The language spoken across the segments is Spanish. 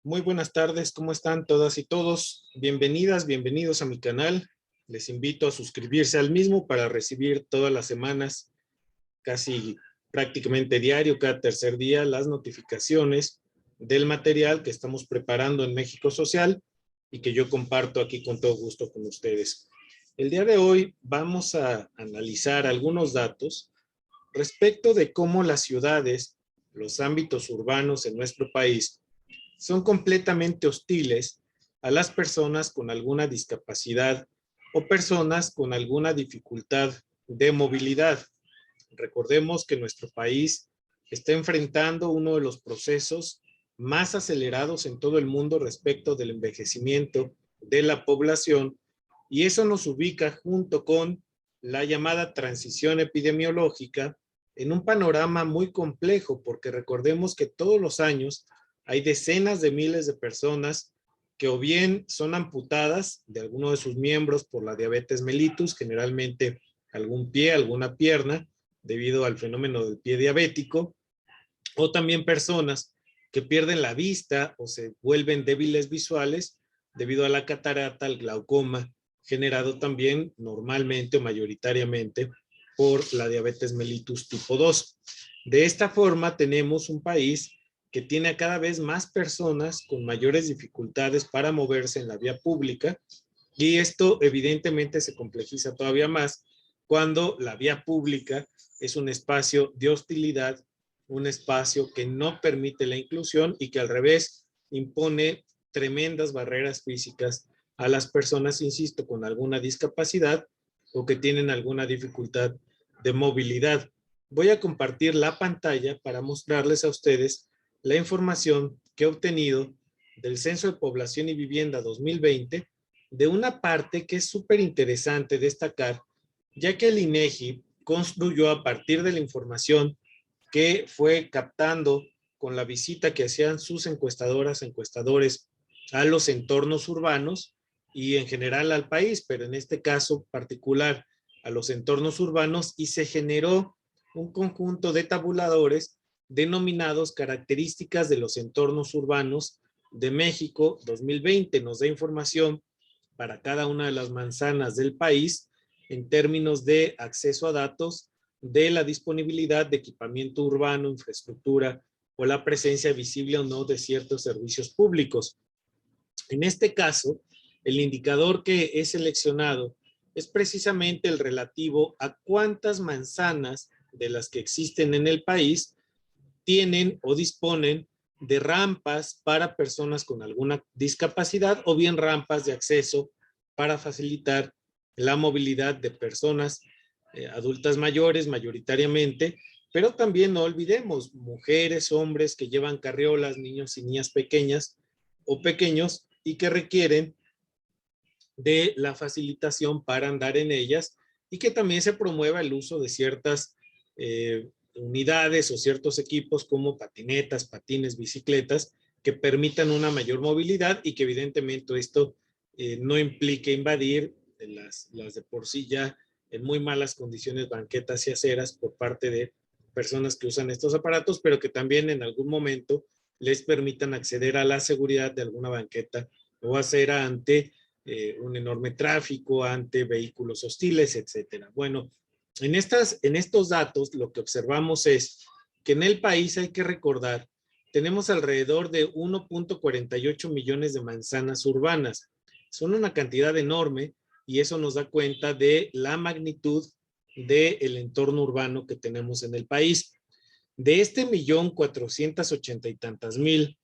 Muy buenas tardes, ¿cómo están todas y todos? Bienvenidas, bienvenidos a mi canal. Les invito a suscribirse al mismo para recibir todas las semanas, casi prácticamente diario, cada tercer día, las notificaciones del material que estamos preparando en México Social y que yo comparto aquí con todo gusto con ustedes. El día de hoy vamos a analizar algunos datos respecto de cómo las ciudades, los ámbitos urbanos en nuestro país, son completamente hostiles a las personas con alguna discapacidad o personas con alguna dificultad de movilidad. Recordemos que nuestro país está enfrentando uno de los procesos más acelerados en todo el mundo respecto del envejecimiento de la población, y eso nos ubica junto con la llamada transición epidemiológica en un panorama muy complejo, porque recordemos que todos los años hay decenas de miles de personas que o bien son amputadas de alguno de sus miembros por la diabetes mellitus, generalmente algún pie, alguna pierna, debido al fenómeno del pie diabético, o también personas que pierden la vista o se vuelven débiles visuales debido a la catarata, al glaucoma, generado también normalmente o mayoritariamente por la diabetes mellitus tipo 2. De esta forma tenemos un país que tiene a cada vez más personas con mayores dificultades para moverse en la vía pública, y esto evidentemente se complejiza todavía más cuando la vía pública es un espacio de hostilidad, un espacio que no permite la inclusión y que al revés impone tremendas barreras físicas a las personas, insisto, con alguna discapacidad o que tienen alguna dificultad de movilidad. Voy a compartir la pantalla para mostrarles a ustedes la información que he obtenido del Censo de Población y Vivienda 2020, de una parte que es súper interesante destacar, ya que el INEGI construyó a partir de la información que fue captando con la visita que hacían sus encuestadoras, encuestadores a los entornos urbanos y en general al país, pero en este caso particular a los entornos urbanos, y se generó un conjunto de tabuladores denominados características de los entornos urbanos de México 2020. Nos da información para cada una de las manzanas del país en términos de acceso a datos, de la disponibilidad de equipamiento urbano, infraestructura o la presencia visible o no de ciertos servicios públicos. En este caso, el indicador que he seleccionado es precisamente el relativo a cuántas manzanas de las que existen en el país tienen o disponen de rampas para personas con alguna discapacidad o bien rampas de acceso para facilitar la movilidad de personas adultas mayores mayoritariamente, pero también no olvidemos mujeres, hombres que llevan carriolas, niños y niñas pequeñas o pequeños y que requieren de la facilitación para andar en ellas, y que también se promueva el uso de ciertas unidades o ciertos equipos como patinetas, patines, bicicletas, que permitan una mayor movilidad y que evidentemente esto no implique invadir las de por sí ya en muy malas condiciones banquetas y aceras por parte de personas que usan estos aparatos, pero que también en algún momento les permitan acceder a la seguridad de alguna banqueta o acera ante un enorme tráfico, ante vehículos hostiles, etcétera. Bueno, en estos datos lo que observamos es que en el país, hay que recordar, tenemos alrededor de 1.48 millones de manzanas urbanas. Son una cantidad enorme y eso nos da cuenta de la magnitud del entorno urbano que tenemos en el país. De este 1.480.000 y tantas mil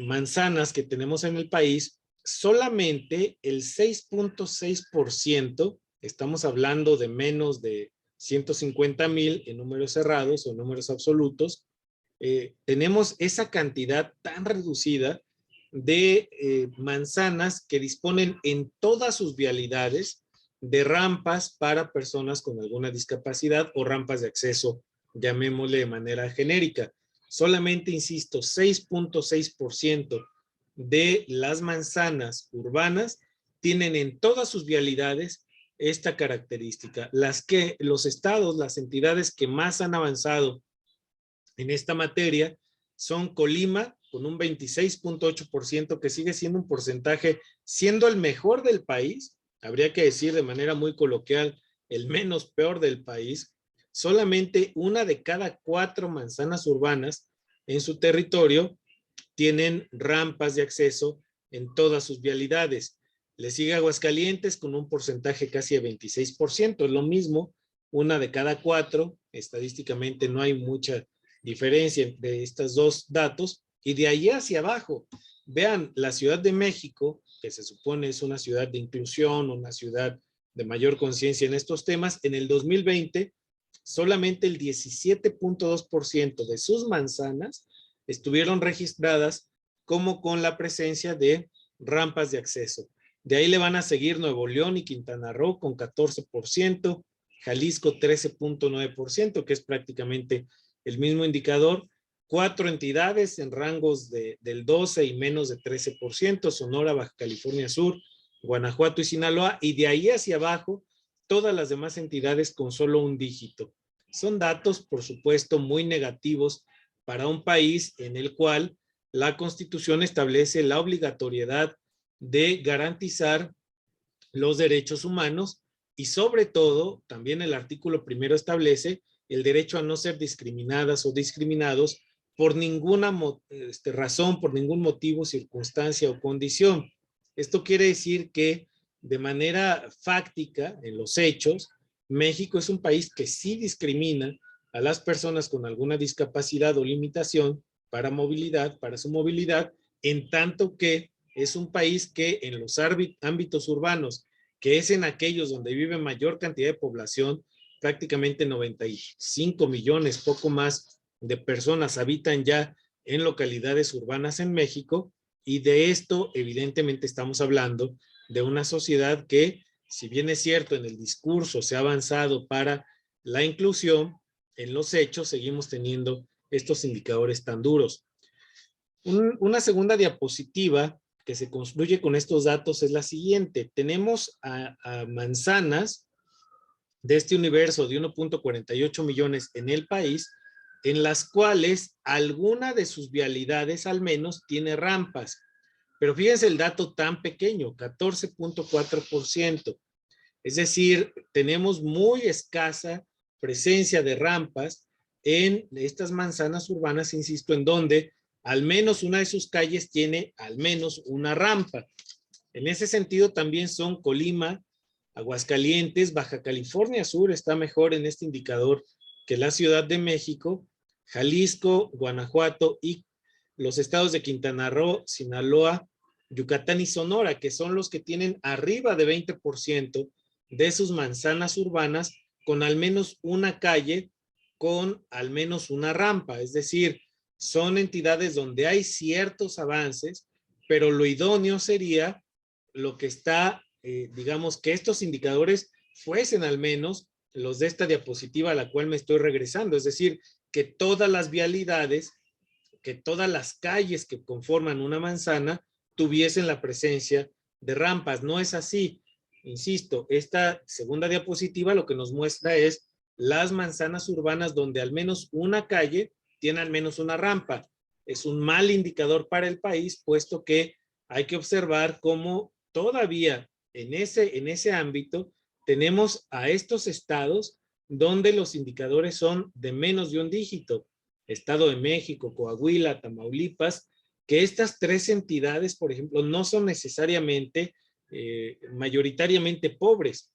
manzanas que tenemos en el país, solamente el 6.6%, estamos hablando de menos de 150,000 en números cerrados o números absolutos, tenemos esa cantidad tan reducida de manzanas que disponen en todas sus vialidades de rampas para personas con alguna discapacidad o rampas de acceso, llamémosle de manera genérica. Solamente, insisto, 6.6% de las manzanas urbanas tienen en todas sus vialidades esta característica. Los estados, las entidades que más han avanzado en esta materia son Colima, con un 26.8%, que sigue siendo un porcentaje, siendo el mejor del país, habría que decir de manera muy coloquial, el menos peor del país. Solamente 1 de cada 4 manzanas urbanas en su territorio tienen rampas de acceso en todas sus vialidades. Le sigue Aguascalientes con un porcentaje casi de 26%, es lo mismo, 1 de cada 4, estadísticamente no hay mucha diferencia entre estos dos datos, y de ahí hacia abajo, vean, la Ciudad de México, que se supone es una ciudad de inclusión, una ciudad de mayor conciencia en estos temas, en el 2020, solamente el 17.2% de sus manzanas estuvieron registradas como con la presencia de rampas de acceso. De ahí le van a seguir Nuevo León y Quintana Roo con 14%, Jalisco 13.9%, que es prácticamente el mismo indicador. 4 entidades en rangos del 12 y menos de 13%, Sonora, Baja California Sur, Guanajuato y Sinaloa, y de ahí hacia abajo, todas las demás entidades con solo un dígito. Son datos, por supuesto, muy negativos para un país en el cual la Constitución establece la obligatoriedad de garantizar los derechos humanos y sobre todo, también el artículo 1 establece el derecho a no ser discriminadas o discriminados por ninguna razón, por ningún motivo, circunstancia o condición. Esto quiere decir que de manera fáctica, en los hechos, México es un país que sí discrimina a las personas con alguna discapacidad o limitación para movilidad, para su movilidad, en tanto que es un país que en los ámbitos urbanos, que es en aquellos donde vive mayor cantidad de población, prácticamente 95 millones, poco más de personas habitan ya en localidades urbanas en México, y de esto evidentemente estamos hablando de una sociedad que, si bien es cierto en el discurso se ha avanzado para la inclusión, en los hechos seguimos teniendo estos indicadores tan duros. Una segunda diapositiva que se construye con estos datos es la siguiente. Tenemos a manzanas de este universo de 1.48 millones en el país, en las cuales alguna de sus vialidades al menos tiene rampas. Pero fíjense el dato tan pequeño, 14.4%. Es decir, tenemos muy escasa presencia de rampas en estas manzanas urbanas, insisto, en donde al menos una de sus calles tiene al menos una rampa. En ese sentido también son Colima, Aguascalientes, Baja California Sur está mejor en este indicador que la Ciudad de México, Jalisco, Guanajuato y los estados de Quintana Roo, Sinaloa, Yucatán y Sonora, que son los que tienen arriba de 20% de sus manzanas urbanas con al menos una calle, con al menos una rampa. Es decir, son entidades donde hay ciertos avances, pero lo idóneo sería lo que está, digamos, que estos indicadores fuesen al menos los de esta diapositiva a la cual me estoy regresando. Es decir, que todas las vialidades, que todas las calles que conforman una manzana tuviesen la presencia de rampas. No es así. Insisto, esta segunda diapositiva lo que nos muestra es las manzanas urbanas donde al menos una calle tiene al menos una rampa. Es un mal indicador para el país, puesto que hay que observar cómo todavía en ese ámbito tenemos a estos estados donde los indicadores son de menos de un dígito. Estado de México, Coahuila, Tamaulipas, que estas 3 entidades, por ejemplo, no son necesariamente mayoritariamente pobres.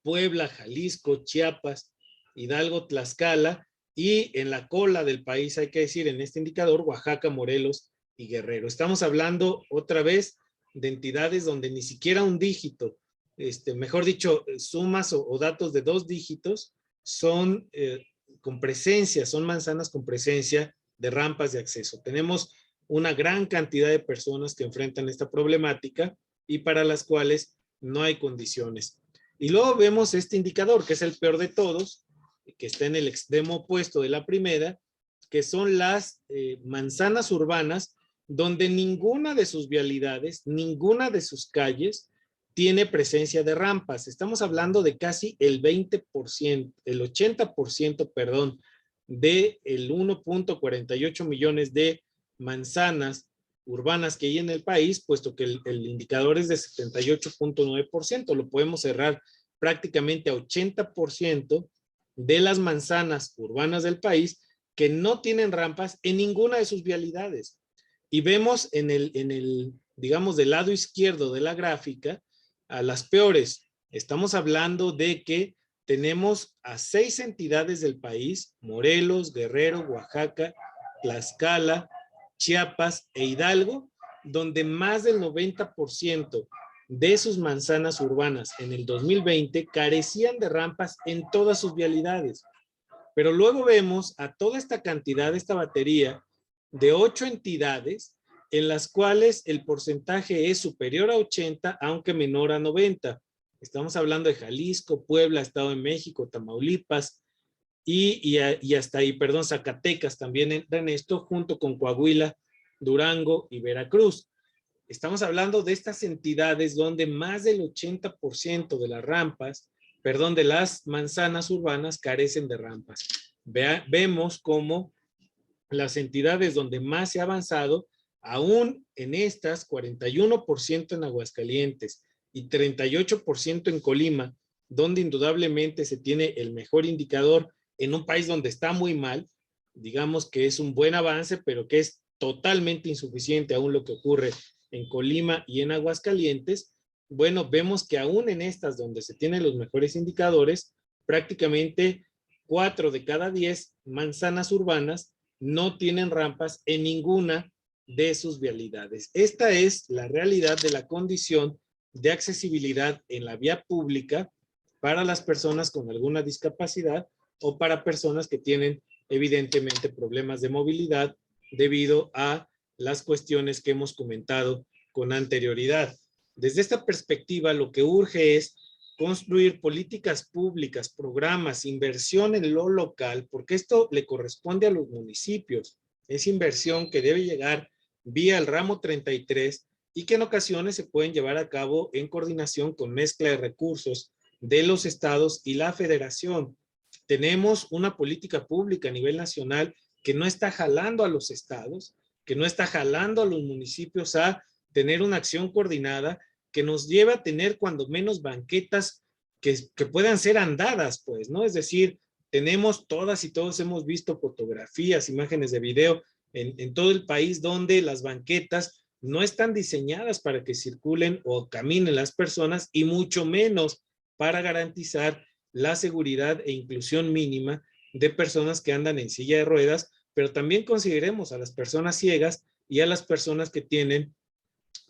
Puebla, Jalisco, Chiapas, Hidalgo, Tlaxcala, y en la cola del país, hay que decir, en este indicador, Oaxaca, Morelos y Guerrero. Estamos hablando otra vez de entidades donde ni siquiera un dígito, mejor dicho, sumas o datos de 2 dígitos son con presencia, son manzanas con presencia de rampas de acceso. Tenemos una gran cantidad de personas que enfrentan esta problemática y para las cuales no hay condiciones. Y luego vemos este indicador, que es el peor de todos, que está en el extremo opuesto de la primera, que son las manzanas urbanas, donde ninguna de sus vialidades, ninguna de sus calles tiene presencia de rampas. Estamos hablando de casi el 20%, el 80%, perdón, de el 1.48 millones de manzanas urbanas que hay en el país, puesto que el indicador es de 78.9%. Lo podemos cerrar prácticamente a 80% de las manzanas urbanas del país que no tienen rampas en ninguna de sus vialidades. Y vemos en el, digamos, del lado izquierdo de la gráfica a las peores. Estamos hablando de que tenemos a 6 entidades del país: Morelos, Guerrero, Oaxaca, Tlaxcala, Chiapas e Hidalgo, donde más del 90% de sus manzanas urbanas en el 2020 carecían de rampas en todas sus vialidades. Pero luego vemos a toda esta cantidad, esta batería de 8 entidades en las cuales el porcentaje es superior a 80, aunque menor a 90. Estamos hablando de Jalisco, Puebla, Estado de México, Tamaulipas y hasta ahí, perdón, Zacatecas también entra en esto, junto con Coahuila, Durango y Veracruz. Estamos hablando de estas entidades donde más del 80% de las rampas, perdón, de las manzanas urbanas carecen de rampas. Vemos cómo las entidades donde más se ha avanzado, aún en estas, 41% en Aguascalientes y 38% en Colima, donde indudablemente se tiene el mejor indicador en un país donde está muy mal. Digamos que es un buen avance, pero que es totalmente insuficiente aún lo que ocurre en Colima y en Aguascalientes. Bueno, vemos que aún en estas donde se tienen los mejores indicadores, prácticamente 4 de cada 10 manzanas urbanas no tienen rampas en ninguna de sus vialidades. Esta es la realidad de la condición de accesibilidad en la vía pública para las personas con alguna discapacidad o para personas que tienen evidentemente problemas de movilidad debido a las cuestiones que hemos comentado con anterioridad. Desde esta perspectiva, lo que urge es construir políticas públicas, programas, inversión en lo local, porque esto le corresponde a los municipios. Es inversión que debe llegar vía el ramo 33 y que en ocasiones se pueden llevar a cabo en coordinación con mezcla de recursos de los estados y la federación. Tenemos una política pública a nivel nacional que no está jalando a los estados, que no está jalando a los municipios a tener una acción coordinada que nos lleva a tener cuando menos banquetas que puedan ser andadas, pues, ¿no? Es decir, tenemos todas y todos hemos visto fotografías, imágenes de video en todo el país donde las banquetas no están diseñadas para que circulen o caminen las personas y mucho menos para garantizar la seguridad e inclusión mínima de personas que andan en silla de ruedas, pero también consideremos a las personas ciegas y a las personas que tienen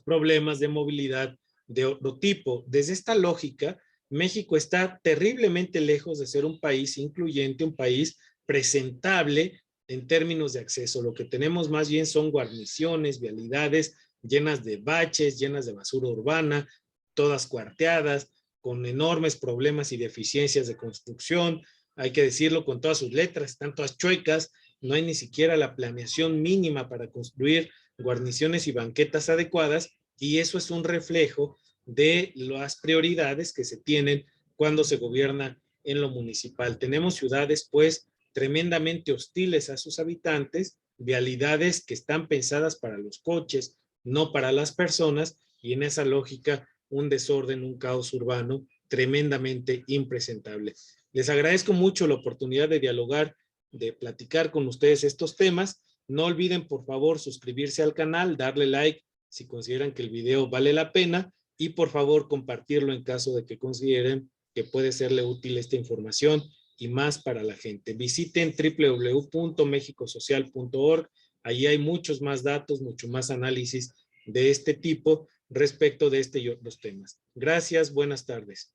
problemas de movilidad de otro tipo. Desde esta lógica, México está terriblemente lejos de ser un país incluyente, un país presentable en términos de acceso. Lo que tenemos más bien son guarniciones, vialidades llenas de baches, llenas de basura urbana, todas cuarteadas, con enormes problemas y deficiencias de construcción. Hay que decirlo con todas sus letras, están todas chuecas, no hay ni siquiera la planeación mínima para construir guarniciones y banquetas adecuadas, y eso es un reflejo de las prioridades que se tienen cuando se gobierna en lo municipal. Tenemos ciudades, pues, tremendamente hostiles a sus habitantes, vialidades que están pensadas para los coches, no para las personas, y en esa lógica un desorden, un caos urbano tremendamente impresentable. Les agradezco mucho la oportunidad de dialogar, de platicar con ustedes estos temas. No olviden, por favor, suscribirse al canal, darle like si consideran que el video vale la pena y por favor compartirlo en caso de que consideren que puede serle útil esta información y más para la gente. Visiten www.mexicosocial.org. Allí hay muchos más datos, mucho más análisis de este tipo respecto de este y otros temas. Gracias, buenas tardes.